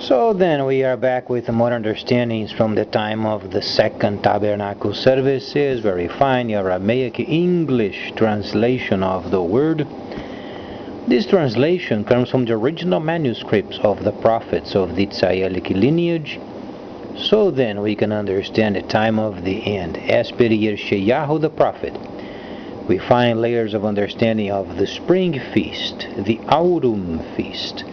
So then we are back with more understandings from the time of the second tabernacle services, where we find the Aramaic English translation of the word. This translation comes from the original manuscripts of the prophets of the Israelic lineage. So then we can understand the time of the end. As per Yeshayahu the prophet, we find layers of understanding of the spring feast, the autumn feast,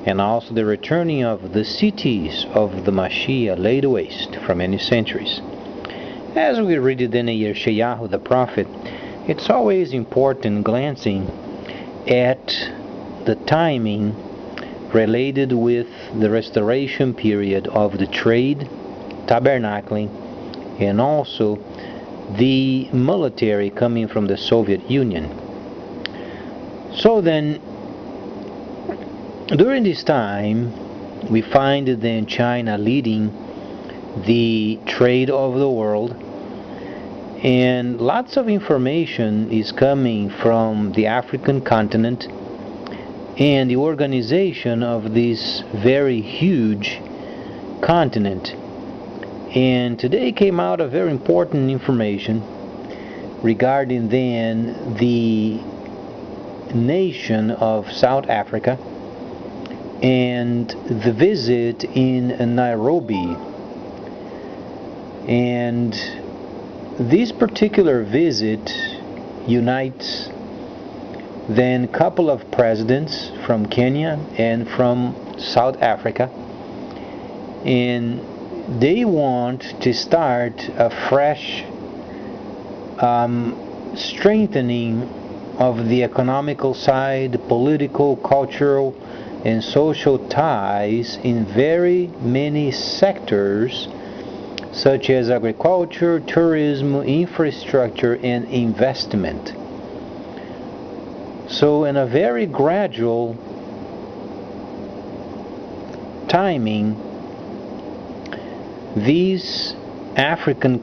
and also the returning of the cities of the Mashiach laid waste for many centuries. As we read it in Yeshayahu the prophet, it's always important glancing at the timing related with the restoration period of the trade, tabernacling, and also the military coming from the Soviet Union. So then, during this time, we find then China leading the trade of the world, and lots of information is coming from the African continent and the organization of this very huge continent. And today came out a very important information regarding then the nation of South Africa and the visit in Nairobi. And this particular visit unites then a couple of presidents from Kenya and from South Africa, and they want to start a fresh strengthening of the economical side, political, cultural, and social ties in very many sectors such as agriculture, tourism, infrastructure, and investment. So in a very gradual timing, these African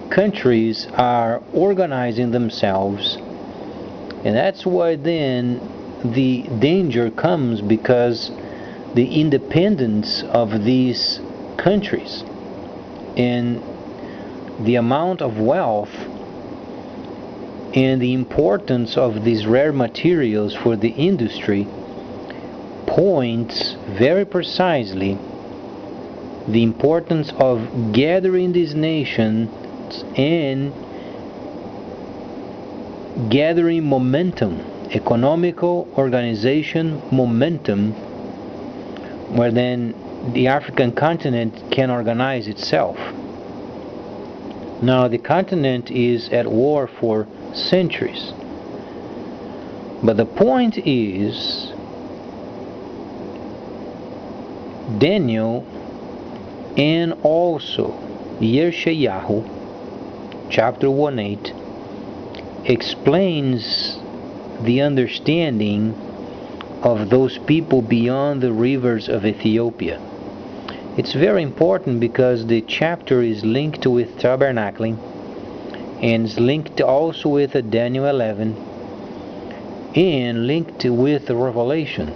countries are organizing themselves, and that's why then the danger comes, because the independence of these countries and the amount of wealth and the importance of these rare materials for the industry points very precisely the importance of gathering these nations and gathering momentum, economical organization momentum, where then the African continent can organize itself. Now the continent is at war for centuries, but the point is Daniel and also Yeshayahu chapter 1:8 explains the understanding of those people beyond the rivers of Ethiopia. It's very important because the chapter is linked with tabernacling and is linked also with Daniel 11 and linked with Revelation.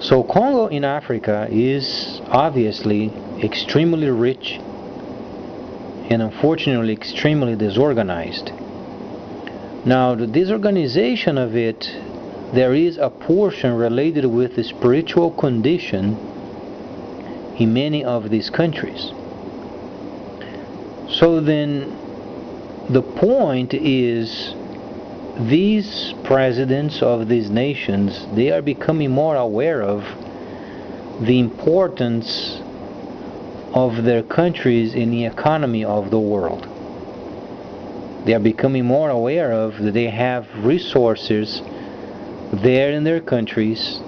So Congo in Africa is obviously extremely rich and unfortunately extremely disorganized. Now the disorganization of it, there is a portion related with the spiritual condition in many of these countries. So then the point is, these presidents of these nations, they are becoming more aware of the importance of their countries in the economy of the world. They are becoming more aware of that they have resources there in their countries,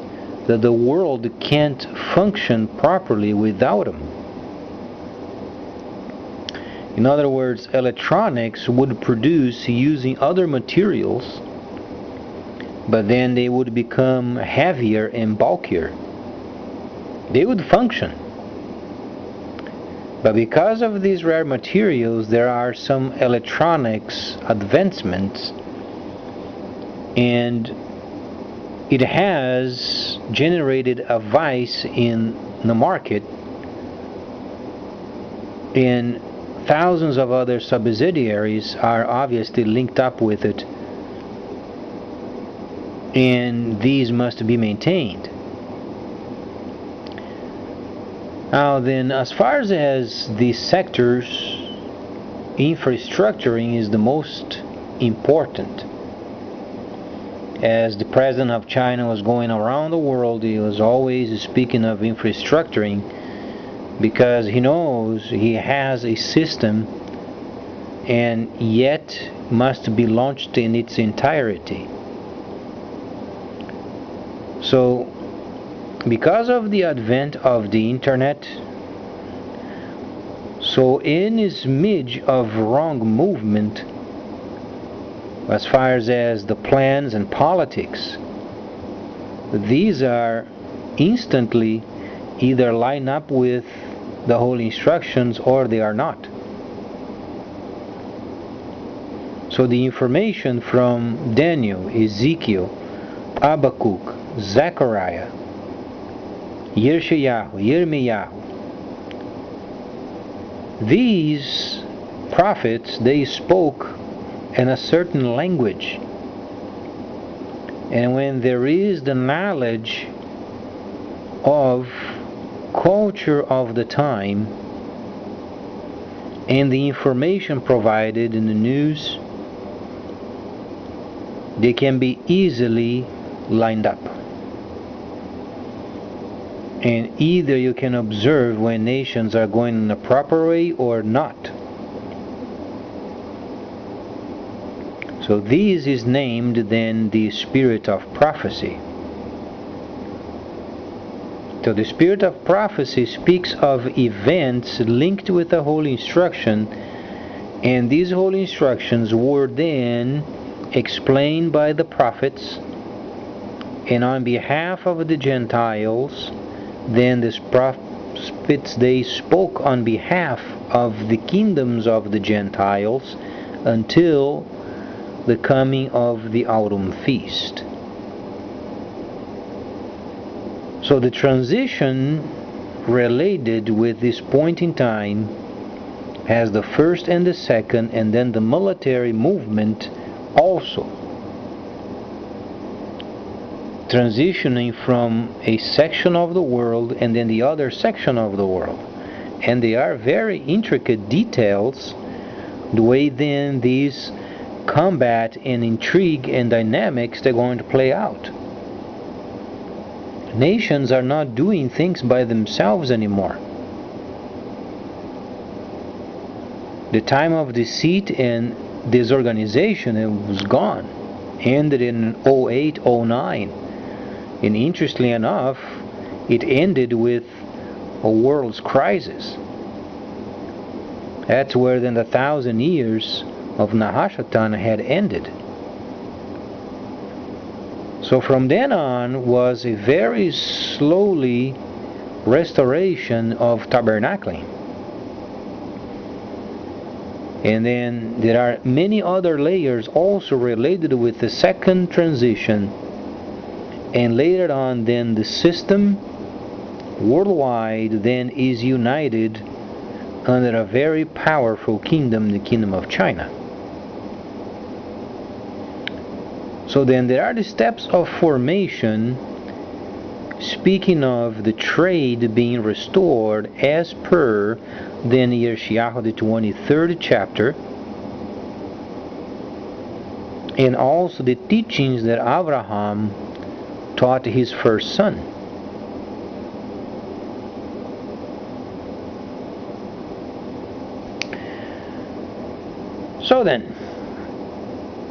that the world can't function properly without them. In other words, electronics would produce using other materials, but then they would become heavier and bulkier. They would function, but because of these rare materials, there are some electronics advancements, and it has generated a vice in the market, and thousands of other subsidiaries are obviously linked up with it, and these must be maintained. Now then, as far as these sectors, infrastructuring is the most important. As the president of China was going around the world, he was always speaking of infrastructuring, because he knows he has a system and yet must be launched in its entirety. So, because of the advent of the internet, so in a smidge of wrong movement, as far as the plans and politics, these are instantly either line up with the whole instructions or they are not. So the information from Daniel, Ezekiel, Habakkuk, Zechariah, Yirmiyahu, these prophets, they spoke in a certain language. And when there is the knowledge of culture of the time and the information provided in the news, they can be easily lined up. And either you can observe when nations are going in the proper way or not. So this is named then the spirit of prophecy. So the spirit of prophecy speaks of events linked with the whole instruction, and these whole instructions were then explained by the prophets, and on behalf of the Gentiles, then the prophets, they spoke on behalf of the kingdoms of the Gentiles until the coming of the autumn feast. So the transition related with this point in time has the first and the second, and then the military movement also, transitioning from a section of the world and then the other section of the world. And they are very intricate details, the way then these combat and intrigue and dynamics they're going to play out. Nations are not doing things by themselves anymore. The time of deceit and disorganization, it was gone. Ended in 08, 09. And interestingly enough, it ended with a world's crisis. That's where then the 1,000 years of Nahashatan had ended. So from then on was a very slowly restoration of tabernacling. And then there are many other layers also related with the second transition. And later on then the system worldwide then is united under a very powerful kingdom, the kingdom of China. So then there are the steps of formation, speaking of the trade being restored as per then Yeshayahu the 23rd chapter, and also the teachings that Abraham taught his first son. So then,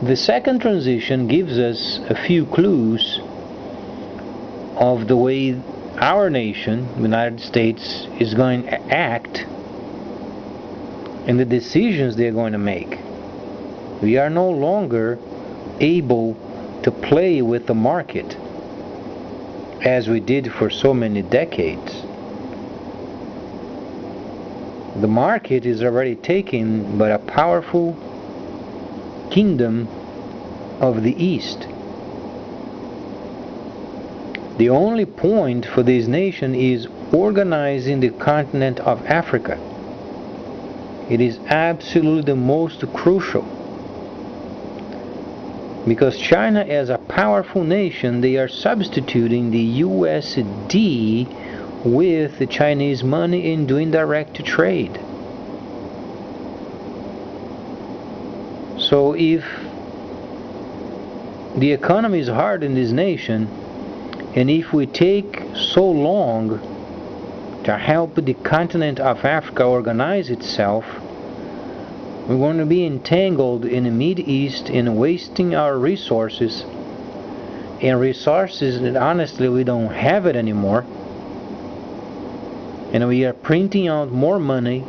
the second transition gives us a few clues of the way our nation, the United States, is going to act and the decisions they're going to make. We are no longer able to play with the market as we did for so many decades. The market is already taken by a powerful kingdom of the East. The only point for this nation is organizing the continent of Africa. It is absolutely the most crucial. Because China, as a powerful nation, they are substituting the USD with the Chinese money in doing direct trade. So if the economy is hard in this nation, and if we take so long to help the continent of Africa organize itself, we're going to be entangled in the Middle East and wasting our resources, and resources that honestly we don't have it anymore, and we are printing out more money,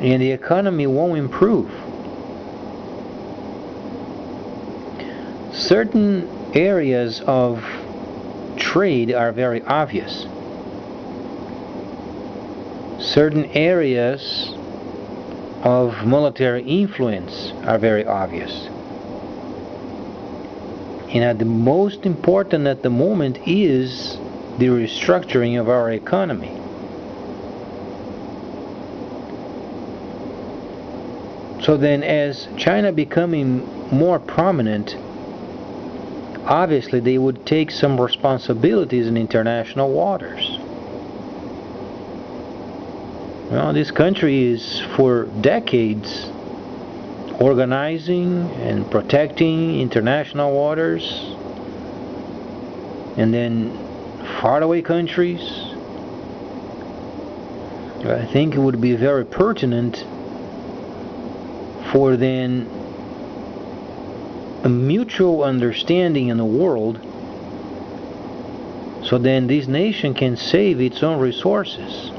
and the economy won't improve. Certain areas of trade are very obvious. Certain areas of military influence are very obvious. And the most important at the moment is the restructuring of our economy. So then, as China becoming more prominent, obviously they would take some responsibilities in international waters. Well, this country is for decades organizing and protecting international waters, and then faraway countries. I think it would be very pertinent for then a mutual understanding in the world, so then this nation can save its own resources,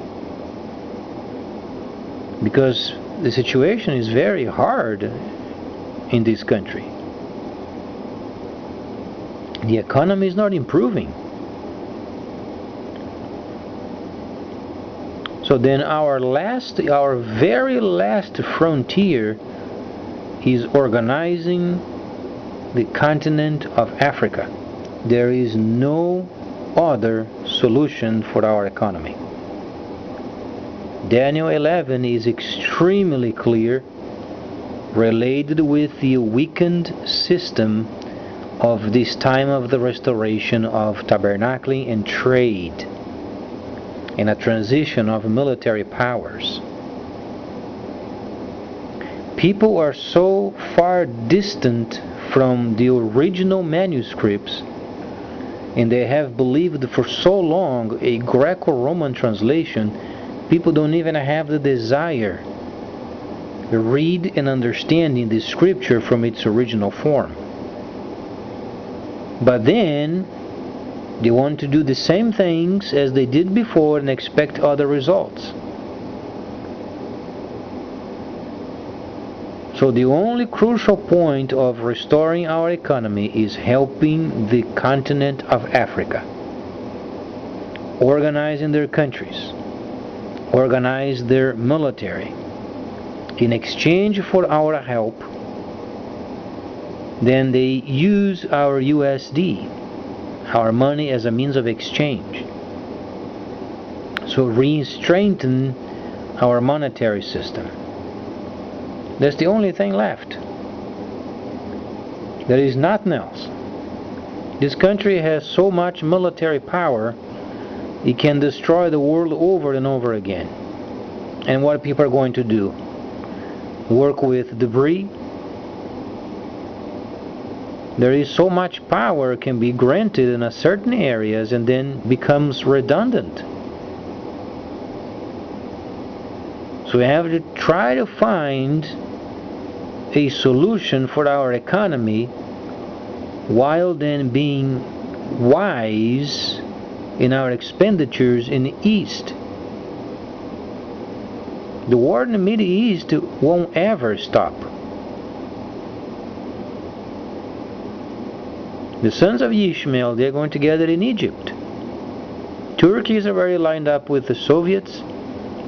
because the situation is very hard in this country. The economy is not improving. So then our very last frontier is organizing the continent of Africa. There is no other solution for our economy. Daniel 11 is extremely clear, related with the weakened system of this time of the restoration of tabernacling and trade, and a transition of military powers. People are so far distant from the original manuscripts, and they have believed for so long a Greco-Roman translation, people don't even have the desire to read and understanding the scripture from its original form. But then they want to do the same things as they did before and expect other results. So the only crucial point of restoring our economy is helping the continent of Africa, organizing their countries, organize their military. In exchange for our help, then they use our USD, our money, as a means of exchange. So re-strengthen our monetary system. That's the only thing left. There is nothing else. This country has so much military power, it can destroy the world over and over again. And what people are going to do? Work with debris? There is so much power can be granted in a certain areas and then becomes redundant. So we have to try to find a solution for our economy while then being wise in our expenditures in the East. The war in the Middle East won't ever stop. The sons of Ishmael, they're going to gather in Egypt. Turkey is already lined up with the Soviets.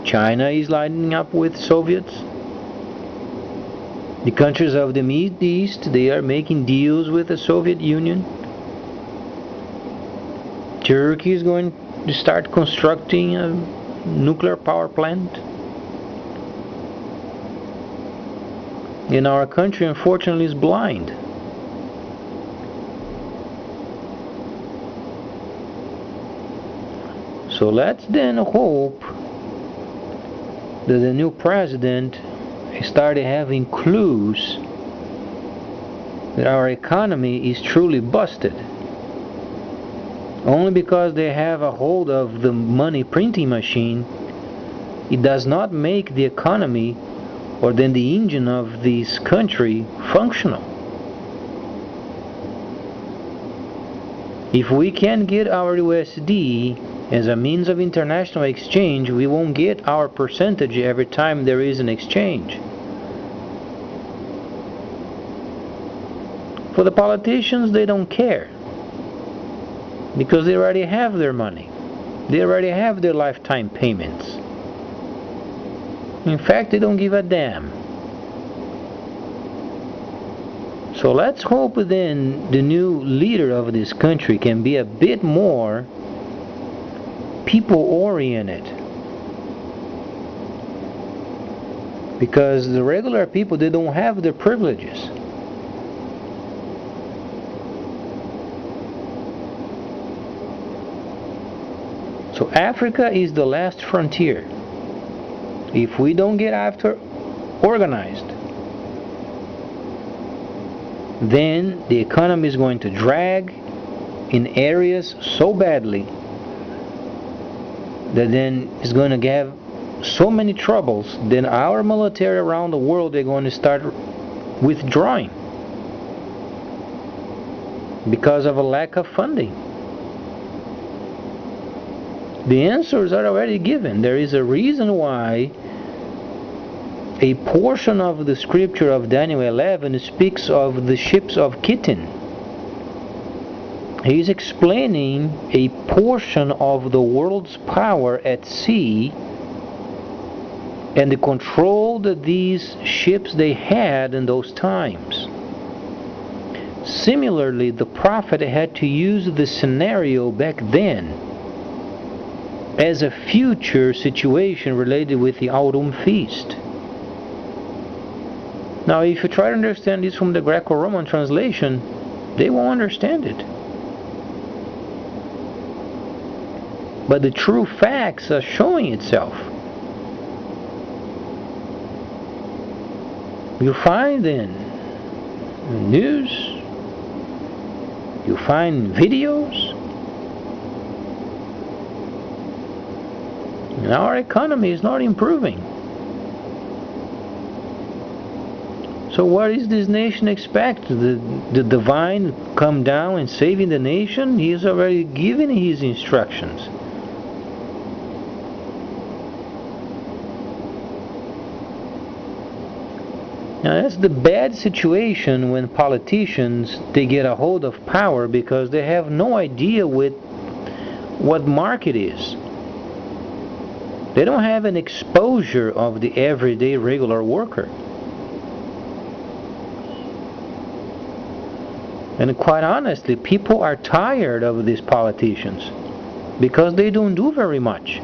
China is lining up with Soviets. The countries of the Middle East, they are making deals with the Soviet Union. Turkey is going to start constructing a nuclear power plant. And our country, unfortunately, is blind. So let's then hope that the new president started having clues that our economy is truly busted. Only because they have a hold of the money printing machine, it does not make the economy or then the engine of this country functional. If we can't get our USD as a means of international exchange, we won't get our percentage every time there is an exchange. For the politicians, they don't care, because they already have their money. They already have their lifetime payments. In fact, they don't give a damn. So let's hope then the new leader of this country can be a bit more people-oriented. Because the regular people, they don't have their privileges. So Africa is the last frontier. If we don't get after organized, then the economy is going to drag in areas so badly that then it's going to have so many troubles, then our military around the world, they're going to start withdrawing because of a lack of funding. The answers are already given. There is a reason why a portion of the scripture of Daniel 11 speaks of the ships of Kittim. He is explaining a portion of the world's power at sea and the control that these ships they had in those times. Similarly, the prophet had to use the scenario back then as a future situation related with the autumn feast. Now, if you try to understand this from the Greco-Roman translation, they won't understand it. But the true facts are showing itself. You find in news, you find videos, and our economy is not improving. So what is this nation expect? The divine come down and saving the nation? He is already given his instructions. Now that's the bad situation when politicians, they get a hold of power because they have no idea what market is. They don't have an exposure of the everyday regular worker. And quite honestly, people are tired of these politicians because they don't do very much.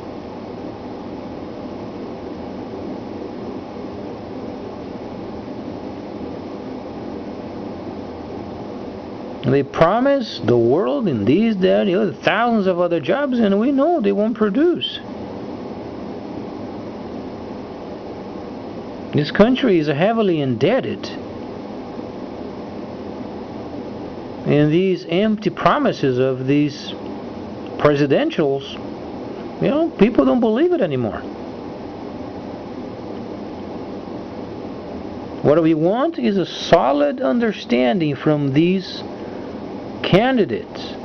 They promise the world in these, that, thousands of other jobs, and we know they won't produce. This country is heavily indebted. And these empty promises of these presidentials, people don't believe it anymore. What we want is a solid understanding from these candidates,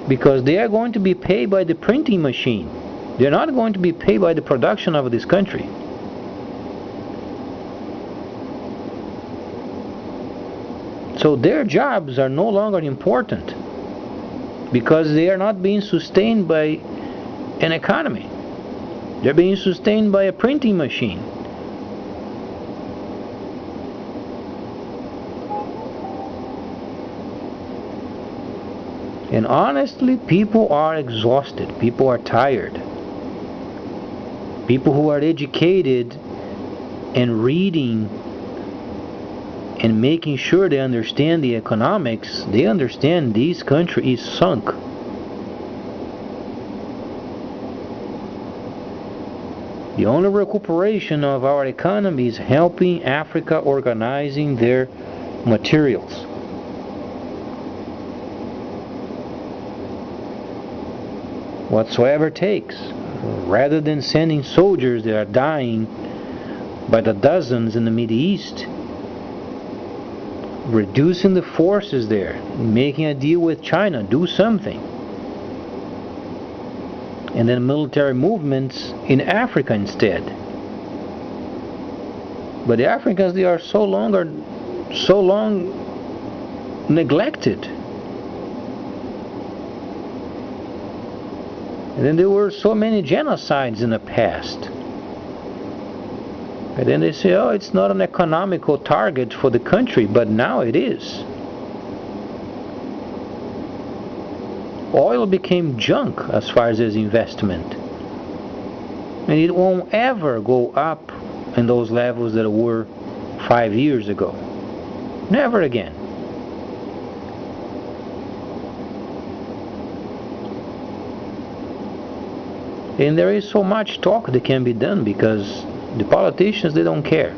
because they are going to be paid by the printing machine. They're not going to be paid by the production of this country. So their jobs are no longer important because they are not being sustained by an economy. They're being sustained by a printing machine. And honestly, people are exhausted. People are tired. People who are educated and reading and making sure they understand the economics, they understand this country is sunk. The only recuperation of our economy is helping Africa organizing their materials. Whatsoever it takes, rather than sending soldiers that are dying by the dozens in the Middle East, reducing the forces there, making a deal with China, do something. And then military movements in Africa instead. But the Africans, they are so long neglected. And then there were so many genocides in the past. And then they say, oh, it's not an economical target for the country, but now it is. Oil became junk as far as its investment. And it won't ever go up in those levels that were 5 years ago. Never again. And there is so much talk that can be done because the politicians, they don't care.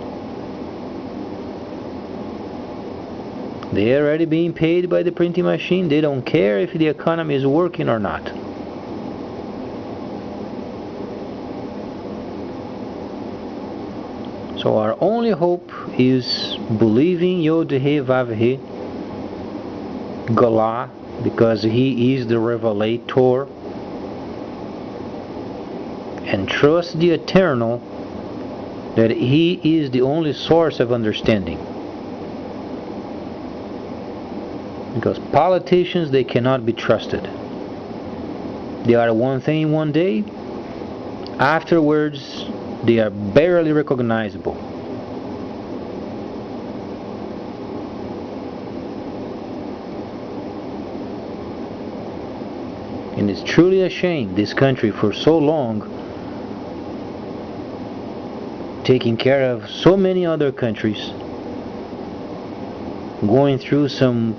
They are already being paid by the printing machine. They don't care if the economy is working or not. So our only hope is believing Yod-He Vav-He, Galah, because He is the Revelator, and trust the Eternal that He is the only source of understanding. Because politicians, they cannot be trusted. They are one thing one day, afterwards they are barely recognizable. And it's truly a shame this country for so long taking care of so many other countries, going through some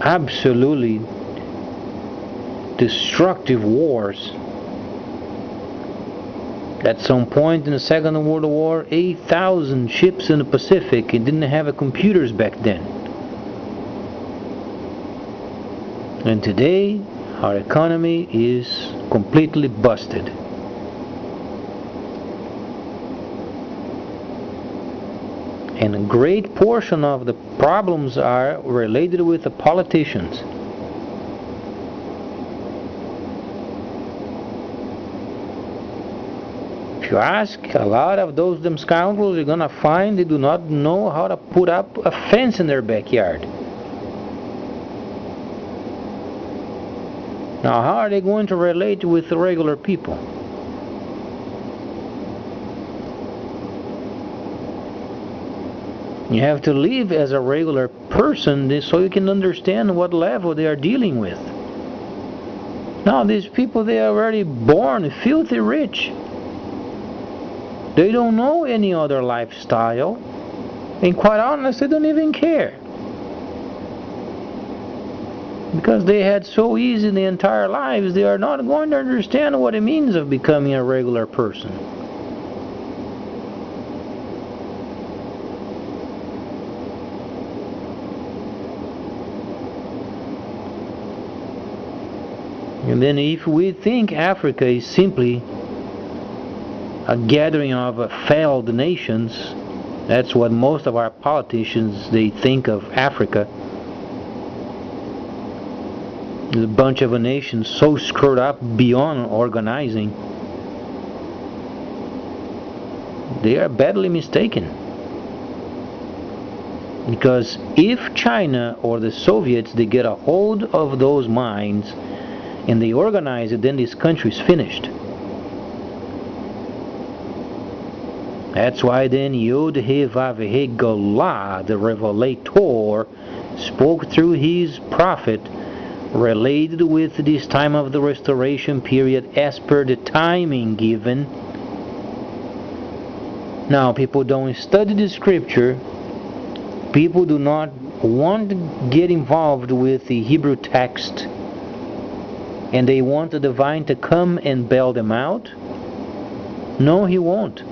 absolutely destructive wars. At some point in the Second World War, 8,000 ships in the Pacific, and didn't have computers back then. And today, our economy is completely busted. And a great portion of the problems are related with the politicians. If you ask a lot of them scoundrels, you're gonna find they do not know how to put up a fence in their backyard. Now, how are they going to relate with the regular people? You have to live as a regular person so you can understand what level they are dealing with. Now, these people, they are already born filthy rich. They don't know any other lifestyle. And quite honestly, they don't even care. Because they had so easy the entire lives, they are not going to understand what it means of becoming a regular person. And then if we think Africa is simply a gathering of failed nations, that's what most of our politicians, they think of Africa. There's a bunch of nations so screwed up beyond organizing. They are badly mistaken. Because if China or the Soviets, they get a hold of those minds and they organize it, then this country is finished. That's why then Yod-He Vav-He Galah, the Revelator, spoke through his prophet related with this time of the restoration period as per the timing given. Now, people don't study the scripture. People do not want to get involved with the Hebrew text, and they want the divine to come and bail them out. No, he won't.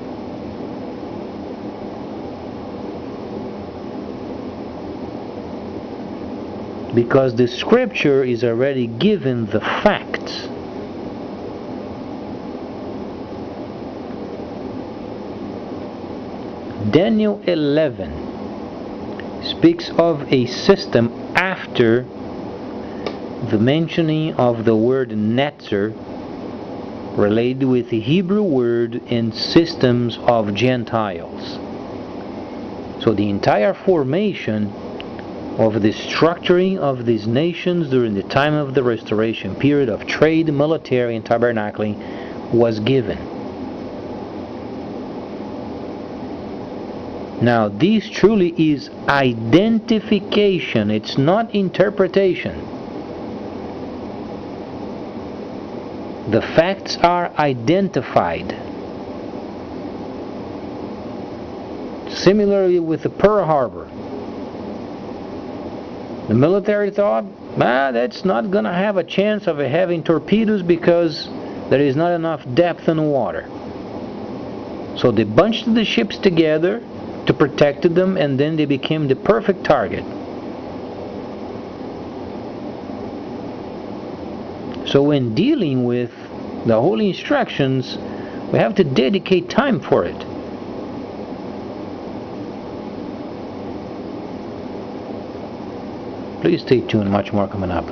Because the scripture is already given the facts. Daniel 11 speaks of a system after the mentioning of the word netzer related with the Hebrew word in systems of Gentiles. So the entire formation of the structuring of these nations during the time of the restoration period of trade, military, and tabernacling was given. Now, this truly is identification. It's not interpretation. The facts are identified. Similarly with the Pearl Harbor. The military thought, that's not going to have a chance of having torpedoes because there is not enough depth in the water. So they bunched the ships together to protect them, and then they became the perfect target. So when dealing with the holy instructions, we have to dedicate time for it. Please stay tuned, much more coming up.